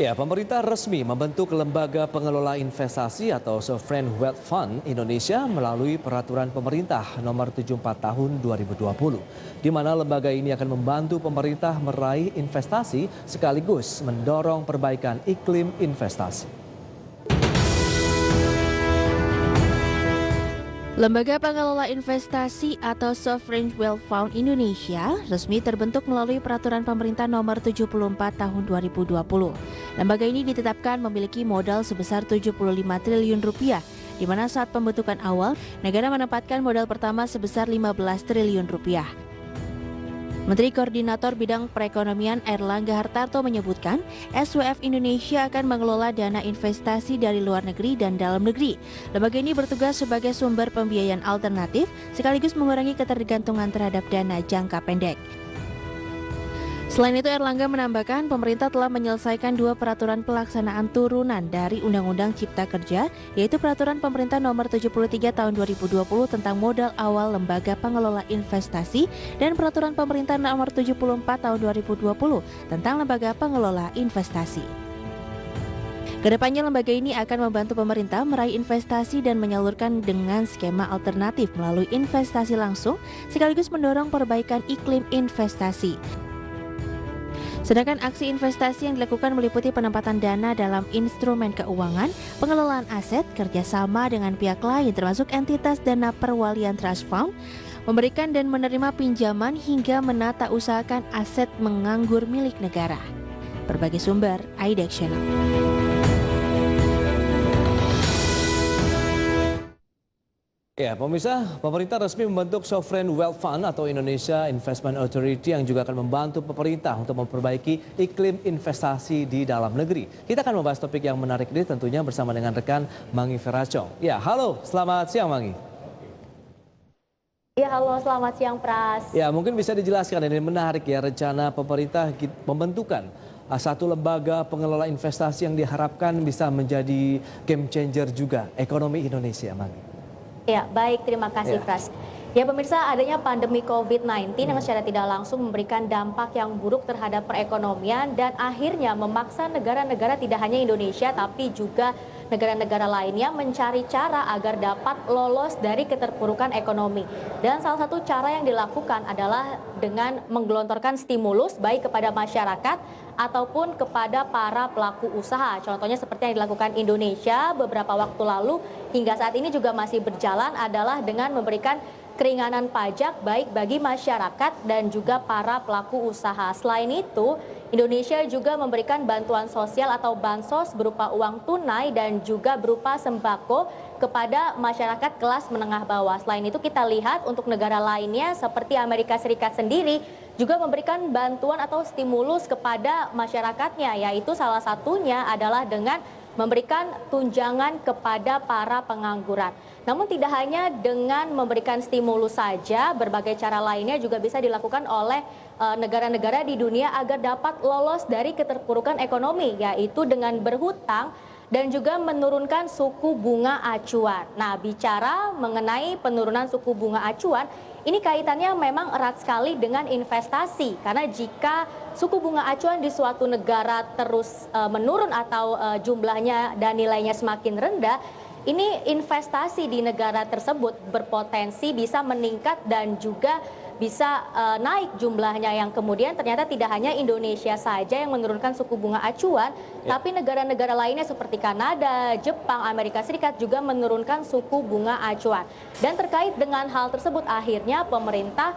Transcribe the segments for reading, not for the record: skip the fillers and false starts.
Ya, pemerintah resmi membentuk Lembaga Pengelola Investasi atau Sovereign Wealth Fund Indonesia melalui Peraturan Pemerintah Nomor 74 Tahun 2020, di mana lembaga ini akan membantu pemerintah meraih investasi sekaligus mendorong perbaikan iklim investasi. Lembaga Pengelola Investasi atau Sovereign Wealth Fund Indonesia resmi terbentuk melalui Peraturan Pemerintah Nomor 74 Tahun 2020. Lembaga ini ditetapkan memiliki modal sebesar 75 triliun rupiah, di mana saat pembentukan awal, negara menempatkan modal pertama sebesar 15 triliun rupiah. Menteri Koordinator Bidang Perekonomian Airlangga Hartarto menyebutkan, SWF Indonesia akan mengelola dana investasi dari luar negeri dan dalam negeri. Lembaga ini bertugas sebagai sumber pembiayaan alternatif, sekaligus mengurangi ketergantungan terhadap dana jangka pendek. Selain itu, Airlangga menambahkan pemerintah telah menyelesaikan 2 peraturan pelaksanaan turunan dari Undang-Undang Cipta Kerja, yaitu Peraturan Pemerintah Nomor 73 Tahun 2020 tentang modal awal lembaga pengelola investasi dan Peraturan Pemerintah Nomor 74 Tahun 2020 tentang lembaga pengelola investasi. Kedepannya lembaga ini akan membantu pemerintah meraih investasi dan menyalurkan dengan skema alternatif melalui investasi langsung, sekaligus mendorong perbaikan iklim investasi. Sedangkan aksi investasi yang dilakukan meliputi penempatan dana dalam instrumen keuangan, pengelolaan aset, kerjasama dengan pihak lain termasuk entitas dana perwalian trust fund, memberikan dan menerima pinjaman hingga menata usahakan aset menganggur milik negara. Berbagai sumber, IDEX Channel. Ya, pemirsa, pemerintah resmi membentuk Sovereign Wealth Fund atau Indonesia Investment Authority yang juga akan membantu pemerintah untuk memperbaiki iklim investasi di dalam negeri. Kita akan membahas topik yang menarik ini tentunya bersama dengan rekan Mangi Feracong. Ya, halo, selamat siang Mangi. Ya, halo, selamat siang Pras. Ya, mungkin bisa dijelaskan, ini menarik ya rencana pemerintah pembentukan satu lembaga pengelola investasi yang diharapkan bisa menjadi game changer juga ekonomi Indonesia, Mangi. Ya, baik, terima kasih Pras. Ya pemirsa, adanya pandemi COVID-19 yang secara tidak langsung memberikan dampak yang buruk terhadap perekonomian dan akhirnya memaksa negara-negara tidak hanya Indonesia tapi juga negara-negara lainnya mencari cara agar dapat lolos dari keterpurukan ekonomi. Dan salah satu cara yang dilakukan adalah dengan menggelontorkan stimulus baik kepada masyarakat ataupun kepada para pelaku usaha. Contohnya seperti yang dilakukan Indonesia beberapa waktu lalu hingga saat ini juga masih berjalan adalah dengan memberikan keringanan pajak baik bagi masyarakat dan juga para pelaku usaha. Selain itu, Indonesia juga memberikan bantuan sosial atau bansos berupa uang tunai dan juga berupa sembako kepada masyarakat kelas menengah bawah. Selain itu kita lihat untuk negara lainnya seperti Amerika Serikat sendiri juga memberikan bantuan atau stimulus kepada masyarakatnya, yaitu salah satunya adalah dengan memberikan tunjangan kepada para pengangguran. Namun tidak hanya dengan memberikan stimulus saja, berbagai cara lainnya juga bisa dilakukan oleh negara-negara di dunia agar dapat lolos dari keterpurukan ekonomi, yaitu dengan berhutang dan juga menurunkan suku bunga acuan. Nah, bicara mengenai penurunan suku bunga acuan, ini kaitannya memang erat sekali dengan investasi, karena jika suku bunga acuan di suatu negara terus menurun atau jumlahnya dan nilainya semakin rendah, ini investasi di negara tersebut berpotensi bisa meningkat dan juga bisa naik jumlahnya, yang kemudian ternyata tidak hanya Indonesia saja yang menurunkan suku bunga acuan, tapi negara-negara lainnya seperti Kanada, Jepang, Amerika Serikat juga menurunkan suku bunga acuan. Dan terkait dengan hal tersebut akhirnya pemerintah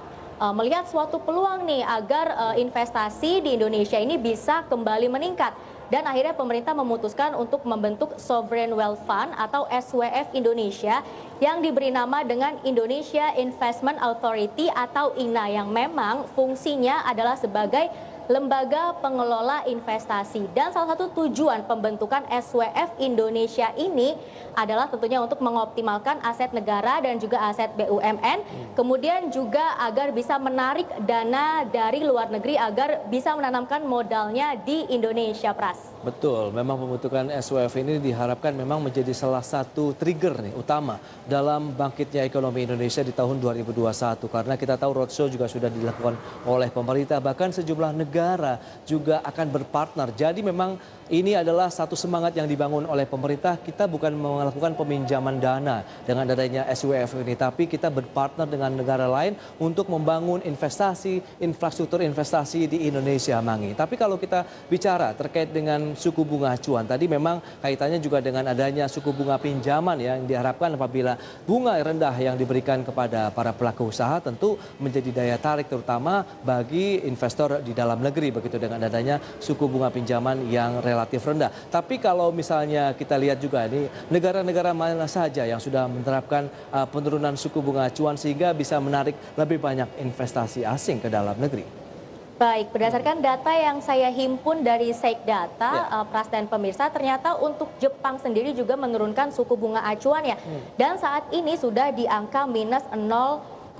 melihat suatu peluang nih agar investasi di Indonesia ini bisa kembali meningkat. Dan akhirnya pemerintah memutuskan untuk membentuk Sovereign Wealth Fund atau SWF Indonesia yang diberi nama dengan Indonesia Investment Authority atau INA, yang memang fungsinya adalah sebagai lembaga pengelola investasi. Dan salah satu tujuan pembentukan SWF Indonesia ini adalah tentunya untuk mengoptimalkan aset negara dan juga aset BUMN, kemudian juga agar bisa menarik dana dari luar negeri agar bisa menanamkan modalnya di Indonesia, Pras. Betul, memang pembentukan SWF ini diharapkan memang menjadi salah satu trigger nih utama dalam bangkitnya ekonomi Indonesia di tahun 2021. Karena kita tahu roadshow juga sudah dilakukan oleh pemerintah, bahkan sejumlah negara juga akan berpartner. Jadi memang ini adalah satu semangat yang dibangun oleh pemerintah. Kita bukan melakukan peminjaman dana dengan adanya SWF ini, tapi kita berpartner dengan negara lain untuk membangun investasi, infrastruktur investasi di Indonesia, Mangi. Tapi kalau kita bicara terkait dengan suku bunga acuan, tadi memang kaitannya juga dengan adanya suku bunga pinjaman yang diharapkan apabila bunga rendah yang diberikan kepada para pelaku usaha tentu menjadi daya tarik terutama bagi investor di dalam negeri begitu dengan adanya suku bunga pinjaman yang relatif rendah. Tapi kalau misalnya kita lihat juga ini negara-negara mana saja yang sudah menerapkan penurunan suku bunga acuan sehingga bisa menarik lebih banyak investasi asing ke dalam negeri. Baik, berdasarkan data yang saya himpun dari Sekdata, Pras dan pemirsa, ternyata untuk Jepang sendiri juga menurunkan suku bunga acuan ya. Dan saat ini sudah di angka minus 0,10%.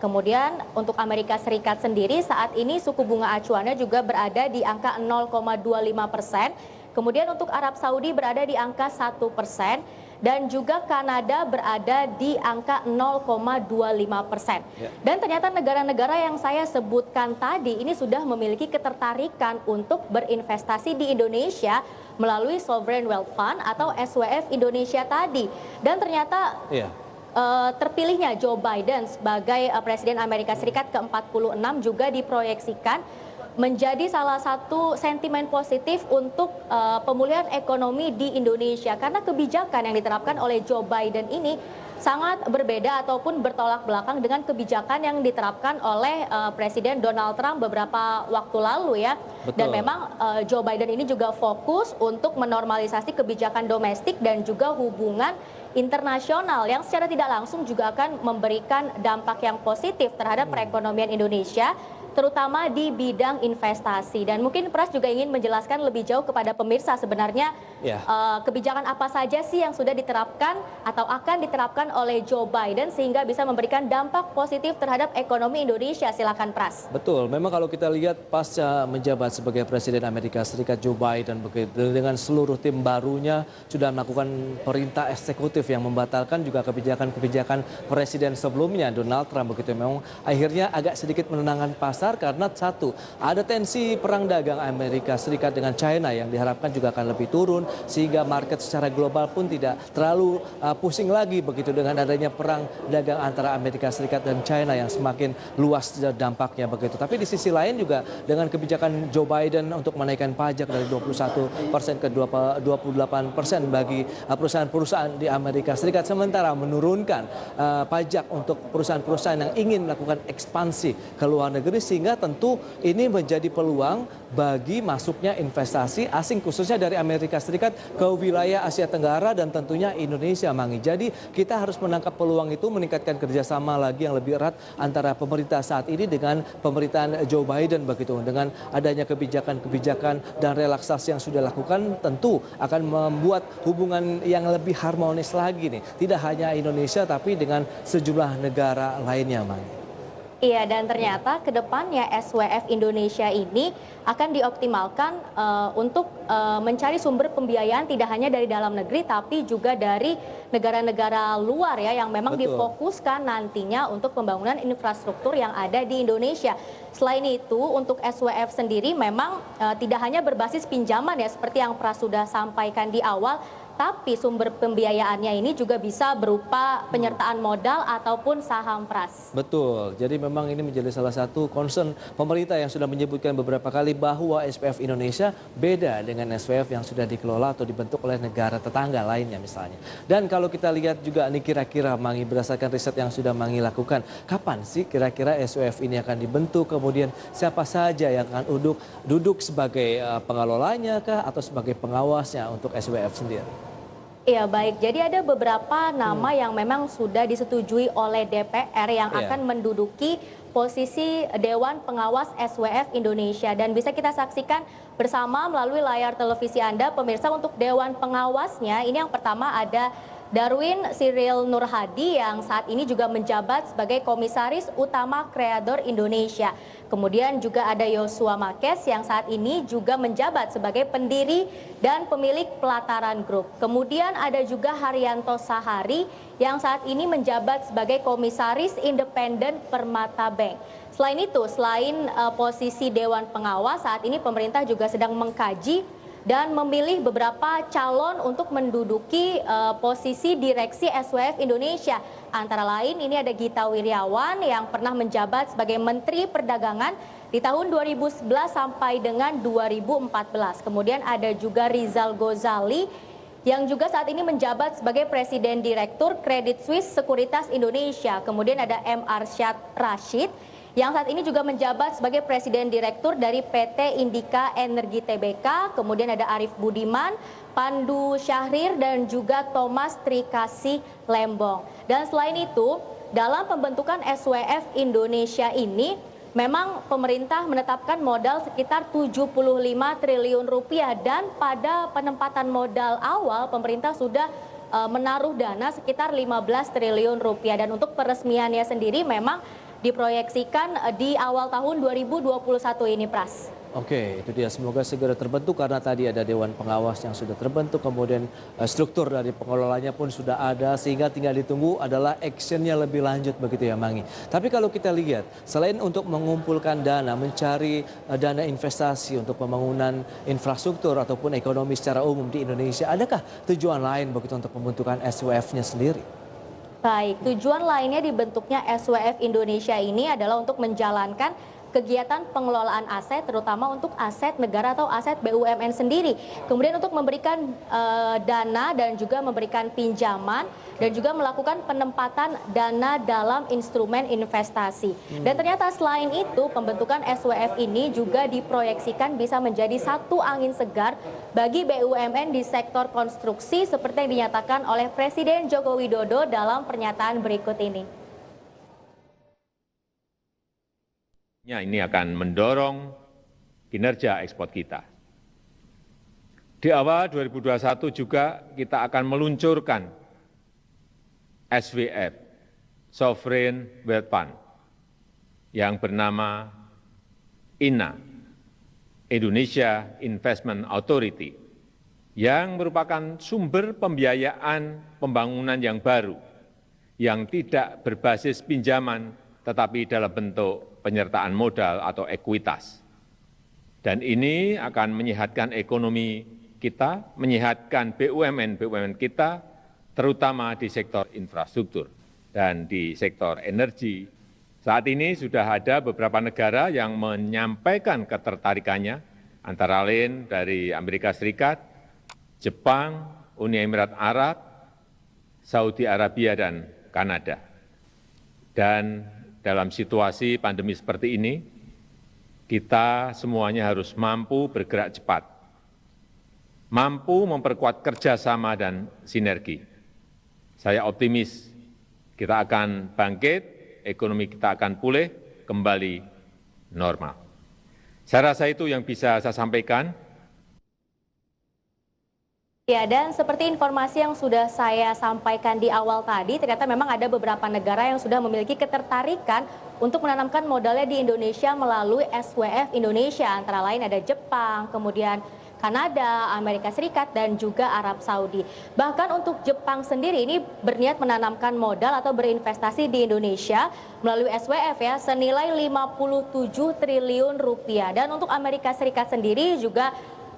Kemudian untuk Amerika Serikat sendiri saat ini suku bunga acuannya juga berada di angka 0,25%. Kemudian untuk Arab Saudi berada di angka 1%. Dan juga Kanada berada di angka 0,25%. Dan ternyata negara-negara yang saya sebutkan tadi ini sudah memiliki ketertarikan untuk berinvestasi di Indonesia melalui Sovereign Wealth Fund atau SWF Indonesia tadi. Dan ternyata terpilihnya Joe Biden sebagai Presiden Amerika Serikat ke-46 juga diproyeksikan menjadi salah satu sentimen positif untuk pemulihan ekonomi di Indonesia karena kebijakan yang diterapkan oleh Joe Biden ini sangat berbeda ataupun bertolak belakang dengan kebijakan yang diterapkan oleh Presiden Donald Trump beberapa waktu lalu ya. Betul. Dan memang Joe Biden ini juga fokus untuk menormalisasi kebijakan domestik dan juga hubungan internasional yang secara tidak langsung juga akan memberikan dampak yang positif terhadap perekonomian Indonesia, terutama di bidang investasi. Dan mungkin Pras juga ingin menjelaskan lebih jauh kepada pemirsa sebenarnya kebijakan apa saja sih yang sudah diterapkan atau akan diterapkan oleh Joe Biden sehingga bisa memberikan dampak positif terhadap ekonomi Indonesia. Silakan Pras. Betul, memang kalau kita lihat pasca menjabat sebagai Presiden Amerika Serikat Joe Biden begitu dengan seluruh tim barunya sudah melakukan perintah eksekutif yang membatalkan juga kebijakan-kebijakan Presiden sebelumnya Donald Trump begitu. Memang akhirnya agak sedikit menenangkan pasar karena satu, ada tensi perang dagang Amerika Serikat dengan China yang diharapkan juga akan lebih turun sehingga market secara global pun tidak terlalu pusing lagi begitu dengan adanya perang dagang antara Amerika Serikat dan China yang semakin luas dampaknya begitu. Tapi di sisi lain juga dengan kebijakan Joe Biden untuk menaikkan pajak dari 21% ke 28% bagi perusahaan-perusahaan di Amerika Serikat sementara menurunkan pajak untuk perusahaan-perusahaan yang ingin melakukan ekspansi ke luar negeri sehingga tentu ini menjadi peluang bagi masuknya investasi asing khususnya dari Amerika Serikat ke wilayah Asia Tenggara dan tentunya Indonesia, Mangi. Jadi kita harus menangkap peluang itu, meningkatkan kerjasama lagi yang lebih erat antara pemerintah saat ini dengan pemerintahan Joe Biden begitu. Dengan adanya kebijakan-kebijakan dan relaksasi yang sudah dilakukan tentu akan membuat hubungan yang lebih harmonis lagi nih. Tidak hanya Indonesia tapi dengan sejumlah negara lainnya, Mangi. Iya, dan ternyata ke depannya SWF Indonesia ini akan dioptimalkan untuk mencari sumber pembiayaan tidak hanya dari dalam negeri tapi juga dari negara-negara luar ya yang memang difokuskan nantinya untuk pembangunan infrastruktur yang ada di Indonesia. Selain itu untuk SWF sendiri memang tidak hanya berbasis pinjaman ya seperti yang Pras sudah sampaikan di awal, tapi sumber pembiayaannya ini juga bisa berupa penyertaan modal ataupun saham, Pras. Betul, jadi memang ini menjadi salah satu concern pemerintah yang sudah menyebutkan beberapa kali bahwa SPF Indonesia beda dengan SWF yang sudah dikelola atau dibentuk oleh negara tetangga lainnya misalnya. Dan kalau kita lihat juga nih kira-kira Mangi berdasarkan riset yang sudah Mangi lakukan, kapan sih kira-kira SWF ini akan dibentuk, kemudian siapa saja yang akan duduk sebagai pengelolanya kah atau sebagai pengawasnya untuk SWF sendiri? Iya baik, jadi ada beberapa nama yang memang sudah disetujui oleh DPR yang akan menduduki posisi Dewan Pengawas SWF Indonesia. Dan bisa kita saksikan bersama melalui layar televisi Anda, pemirsa, untuk Dewan Pengawasnya. Ini yang pertama ada Darwin Cyril Nurhadi yang saat ini juga menjabat sebagai Komisaris Utama Kreator Indonesia. Kemudian juga ada Yosua Makes yang saat ini juga menjabat sebagai pendiri dan pemilik Pelataran Group. Kemudian ada juga Haryanto Sahari yang saat ini menjabat sebagai Komisaris Independen Permata Bank. Selain itu, selain posisi Dewan Pengawas, saat ini pemerintah juga sedang mengkaji dan memilih beberapa calon untuk menduduki posisi direksi SWF Indonesia. Antara lain ini ada Gita Wirjawan yang pernah menjabat sebagai Menteri Perdagangan di tahun 2011 sampai dengan 2014. Kemudian ada juga Rizal Gozali yang juga saat ini menjabat sebagai Presiden Direktur Credit Suisse Sekuritas Indonesia. Kemudian ada M. Arsyad Rashid yang saat ini juga menjabat sebagai Presiden Direktur dari PT Indika Energi Tbk. Kemudian ada Arif Budiman, Pandu Syahrir, dan juga Thomas Trikasih Lembong. Dan selain itu, dalam pembentukan SWF Indonesia ini, memang pemerintah menetapkan modal sekitar 75 triliun rupiah. Dan pada penempatan modal awal, pemerintah sudah menaruh dana sekitar 15 triliun rupiah. Dan untuk peresmiannya sendiri memang diproyeksikan di awal tahun 2021 ini, Pras. Oke, itu dia. Semoga segera terbentuk karena tadi ada Dewan Pengawas yang sudah terbentuk, kemudian struktur dari pengelolanya pun sudah ada, sehingga tinggal ditunggu adalah actionnya lebih lanjut begitu ya, Mangi. Tapi kalau kita lihat, selain untuk mengumpulkan dana, mencari dana investasi untuk pembangunan infrastruktur ataupun ekonomi secara umum di Indonesia, adakah tujuan lain begitu untuk pembentukan SWF-nya sendiri? Baik, tujuan lainnya dibentuknya SWF Indonesia ini adalah untuk menjalankan kegiatan pengelolaan aset, terutama untuk aset negara atau aset BUMN sendiri. Kemudian untuk memberikan dana dan juga memberikan pinjaman dan juga melakukan penempatan dana dalam instrumen investasi. Dan ternyata selain itu, pembentukan SWF ini juga diproyeksikan bisa menjadi satu angin segar bagi BUMN di sektor konstruksi seperti yang dinyatakan oleh Presiden Joko Widodo dalam pernyataan berikut ini. Ini akan mendorong kinerja ekspor kita. Di awal 2021 juga kita akan meluncurkan SWF, Sovereign Wealth Fund, yang bernama INA, Indonesia Investment Authority, yang merupakan sumber pembiayaan pembangunan yang baru, yang tidak berbasis pinjaman tetapi dalam bentuk penyertaan modal atau ekuitas. Dan ini akan menyehatkan ekonomi kita, menyehatkan BUMN kita, terutama di sektor infrastruktur dan di sektor energi. Saat ini sudah ada beberapa negara yang menyampaikan ketertarikannya, antara lain dari Amerika Serikat, Jepang, Uni Emirat Arab, Saudi Arabia, dan Kanada. Dan dalam situasi pandemi seperti ini, kita semuanya harus mampu bergerak cepat, mampu memperkuat kerjasama dan sinergi. Saya optimis kita akan bangkit, ekonomi kita akan pulih, kembali normal. Saya rasa itu yang bisa saya sampaikan. Ya, dan seperti informasi yang sudah saya sampaikan di awal tadi, ternyata memang ada beberapa negara yang sudah memiliki ketertarikan untuk menanamkan modalnya di Indonesia melalui SWF Indonesia. Antara lain ada Jepang, kemudian Kanada, Amerika Serikat, dan juga Arab Saudi. Bahkan untuk Jepang sendiri ini berniat menanamkan modal atau berinvestasi di Indonesia melalui SWF ya, senilai 57 triliun rupiah. Dan untuk Amerika Serikat sendiri juga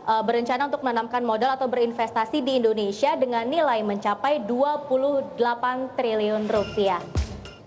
berencana untuk menanamkan modal atau berinvestasi di Indonesia dengan nilai mencapai 28 triliun rupiah.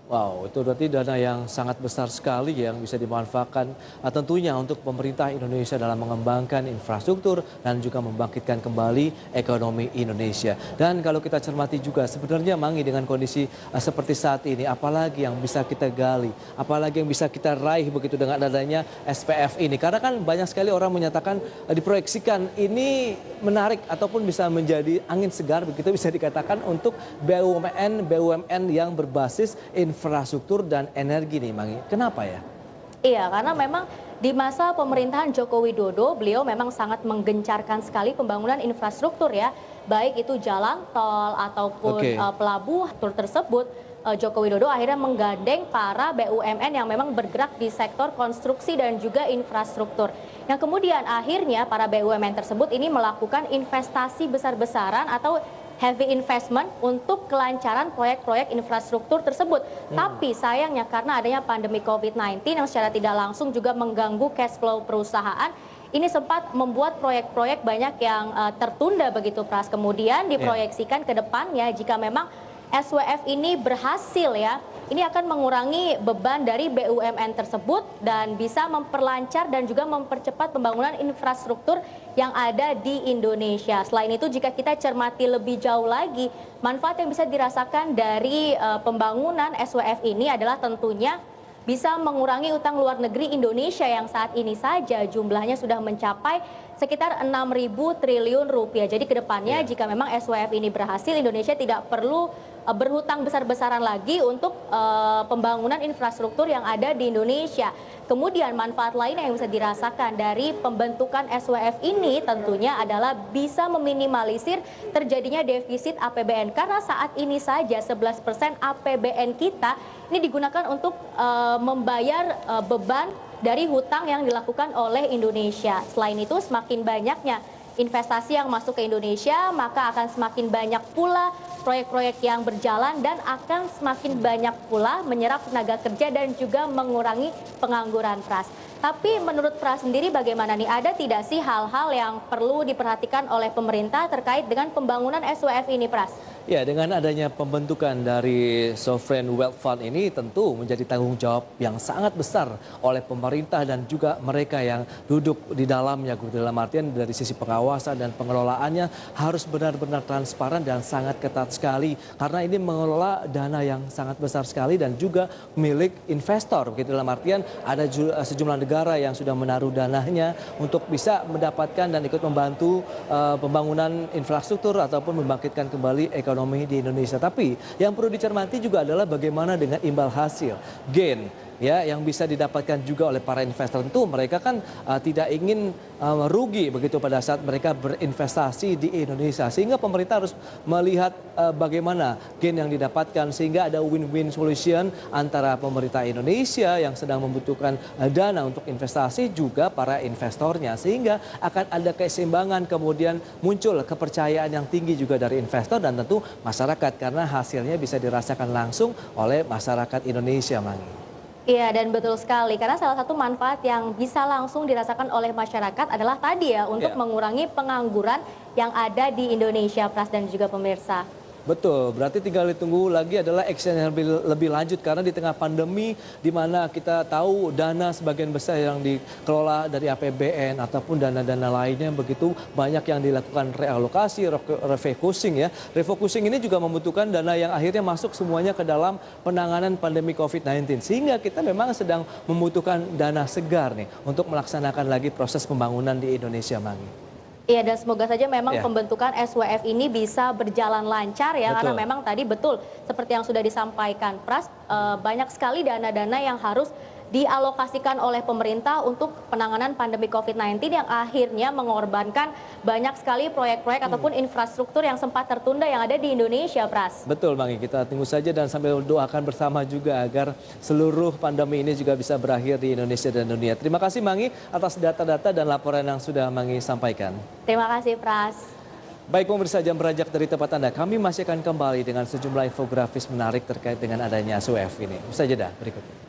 Wow, itu berarti dana yang sangat besar sekali yang bisa dimanfaatkan tentunya untuk pemerintah Indonesia dalam mengembangkan infrastruktur dan juga membangkitkan kembali ekonomi Indonesia. Dan kalau kita cermati juga sebenarnya Mangi dengan kondisi seperti saat ini, apalagi yang bisa kita gali, apalagi yang bisa kita raih begitu dengan adanya SPF ini. Karena kan banyak sekali orang menyatakan diproyeksikan ini menarik ataupun bisa menjadi angin segar begitu bisa dikatakan untuk BUMN yang berbasis infrastruktur dan energi nih, Mangi. Kenapa ya? Iya, karena memang di masa pemerintahan Joko Widodo, beliau memang sangat menggencarkan sekali pembangunan infrastruktur ya, baik itu jalan tol ataupun pelabuhan tersebut. Joko Widodo akhirnya menggandeng para BUMN yang memang bergerak di sektor konstruksi dan juga infrastruktur. Yang kemudian akhirnya para BUMN tersebut ini melakukan investasi besar-besaran atau heavy investment untuk kelancaran proyek-proyek infrastruktur tersebut. Tapi sayangnya karena adanya pandemi COVID-19 yang secara tidak langsung juga mengganggu cash flow perusahaan, ini sempat membuat proyek-proyek banyak yang tertunda begitu, Pras. Kemudian diproyeksikan ke depannya jika memang SWF ini berhasil ya, ini akan mengurangi beban dari BUMN tersebut dan bisa memperlancar dan juga mempercepat pembangunan infrastruktur yang ada di Indonesia. Selain itu, jika kita cermati lebih jauh lagi, manfaat yang bisa dirasakan dari pembangunan SWF ini adalah tentunya bisa mengurangi utang luar negeri Indonesia yang saat ini saja jumlahnya sudah mencapai sekitar 6.000 triliun rupiah. Jadi kedepannya jika memang SWF ini berhasil, Indonesia tidak perlu berhutang besar-besaran lagi untuk pembangunan infrastruktur yang ada di Indonesia. Kemudian manfaat lain yang bisa dirasakan dari pembentukan SWF ini tentunya adalah bisa meminimalisir terjadinya defisit APBN. Karena saat ini saja 11% APBN kita ini digunakan untuk membayar beban dari hutang yang dilakukan oleh Indonesia. Selain itu, semakin banyaknya investasi yang masuk ke Indonesia, maka akan semakin banyak pula proyek-proyek yang berjalan dan akan semakin banyak pula menyerap tenaga kerja dan juga mengurangi pengangguran, Pras. Tapi menurut Pras sendiri bagaimana nih? Ada tidak sih hal-hal yang perlu diperhatikan oleh pemerintah terkait dengan pembangunan SWF ini, Pras? Ya, dengan adanya pembentukan dari Sovereign Wealth Fund ini tentu menjadi tanggung jawab yang sangat besar oleh pemerintah dan juga mereka yang duduk di dalamnya. Dalam artian dari sisi pengawasan dan pengelolaannya harus benar-benar transparan dan sangat ketat sekali. Karena ini mengelola dana yang sangat besar sekali dan juga milik investor. Begitu, dalam artian ada sejumlah negara yang sudah menaruh dananya untuk bisa mendapatkan dan ikut membantu pembangunan infrastruktur ataupun membangkitkan kembali ekonomi di Indonesia. Tapi yang perlu dicermati juga adalah bagaimana dengan imbal hasil, gain ya, yang bisa didapatkan juga oleh para investor. Tentu mereka kan tidak ingin rugi begitu pada saat mereka berinvestasi di Indonesia. Sehingga pemerintah harus melihat bagaimana gain yang didapatkan sehingga ada win-win solution antara pemerintah Indonesia yang sedang membutuhkan dana untuk investasi juga para investornya. Sehingga akan ada keseimbangan, kemudian muncul kepercayaan yang tinggi juga dari investor dan tentu masyarakat karena hasilnya bisa dirasakan langsung oleh masyarakat Indonesia, Mangi. Iya, dan betul sekali karena salah satu manfaat yang bisa langsung dirasakan oleh masyarakat adalah tadi ya untuk mengurangi pengangguran yang ada di Indonesia, Pras dan juga pemirsa. Betul, berarti tinggal ditunggu lagi adalah action yang lebih lanjut karena di tengah pandemi di mana kita tahu dana sebagian besar yang dikelola dari APBN ataupun dana-dana lainnya begitu banyak yang dilakukan realokasi, refocusing ya. Refocusing ini juga membutuhkan dana yang akhirnya masuk semuanya ke dalam penanganan pandemi COVID-19 sehingga kita memang sedang membutuhkan dana segar nih untuk melaksanakan lagi proses pembangunan di Indonesia, Mangi. Iya, dan semoga saja memang pembentukan SWF ini bisa berjalan lancar ya, karena memang tadi betul seperti yang sudah disampaikan Pras, banyak sekali dana-dana yang harus dialokasikan oleh pemerintah untuk penanganan pandemi COVID-19 yang akhirnya mengorbankan banyak sekali proyek-proyek ataupun infrastruktur yang sempat tertunda yang ada di Indonesia, Pras. Betul, Mangi. Kita tunggu saja dan sambil doakan bersama juga agar seluruh pandemi ini juga bisa berakhir di Indonesia dan dunia. Terima kasih, Mangi, atas data-data dan laporan yang sudah Mangi sampaikan. Terima kasih, Pras. Baik pemirsa, Jam Beranjak dari tempat Anda, kami masih akan kembali dengan sejumlah infografis menarik terkait dengan adanya SWF ini. Usai jeda berikut.